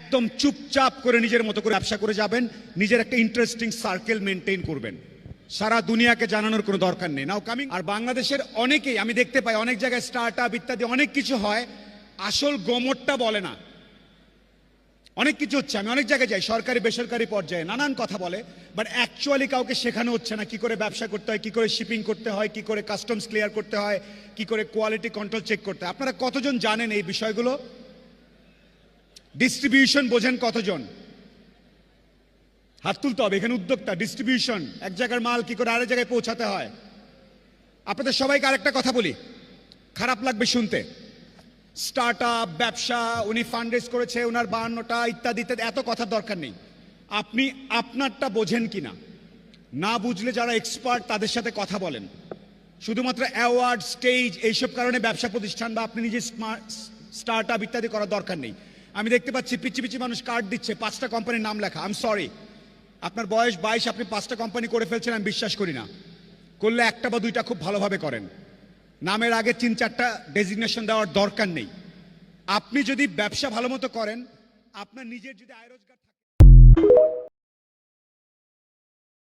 একদম চুপচাপ করে নিজের মতো করে ব্যবসা করে যাবেন, নিজের একটা ইন্টারেস্টিং সার্কেল মেনটেন করবেন, সারা দুনিয়াকে জানানোর কোনো দরকার নেই। নাও কামিং। আর বাংলাদেশের অনেকেই আমি দেখতে পাই অনেক জায়গায় স্টার্ট আপ ইত্যাদি অনেক কিছু হয়, আসল গমরটা বলে না। অনেক কিছু হচ্ছে, আমি অনেক জায়গায় যাই, সরকারি বেসরকারি পর্যায়ে নানান কথা বলে, বাট অ্যাকচুয়ালি কাউকে শেখানো হচ্ছে না কি করে ব্যবসা করতে হয়, কি করে শিপিং করতে হয়, কি করে কাস্টমস ক্লিয়ার করতে হয়, কি করে কোয়ালিটি কন্ট্রোল চেক করতে হয়। আপনারা কতজন জানেন এই বিষয়গুলো? ডিস্ট্রিবিউশন বোঝেন কতজন? হাত তুলতে হবে। এখানে উদ্যোক্তা, ডিস্ট্রিবিউশন, এক জায়গার মাল কি করে আরেক জায়গায় পৌঁছাতে হয়। আপনাদের সবাইকে আরেকটা কথা বলি, খারাপ লাগবে শুনতে। স্টার্ট আপ ব্যবসা, উনি ফান্ড রেজ করেছে, ওনার 52টা ইত্যাদি ইত্যাদি, এত কথার দরকার নেই। আপনি আপনারটা বোঝেন কিনা, না বুঝলে যারা এক্সপার্ট তাদের সাথে কথা বলেন। শুধুমাত্র অ্যাওয়ার্ড, স্টেজ এইসব কারণে ব্যবসা প্রতিষ্ঠান বা আপনি নিজে স্টার্ট আপ ইত্যাদি করার দরকার নেই। আমি দেখতে পাচ্ছি পিচ্ছি পিচ্ছি মানুষ কার্ড দিচ্ছে, 5টা কোম্পানির নাম লেখা। আই এম সরি, আপনার বয়স 22, আপনি 5টা কোম্পানি করে ফেলছেন, আমি বিশ্বাস করি না। করলে 1টা বা 2টা খুব ভালোভাবে করেন। নামের আগে 3-4টা ডেজিগনেশন দেওয়ার দরকার নেই। আপনি যদি ব্যবসা ভালো মতো করেন, আপনার নিজের যদি আয় রোজগার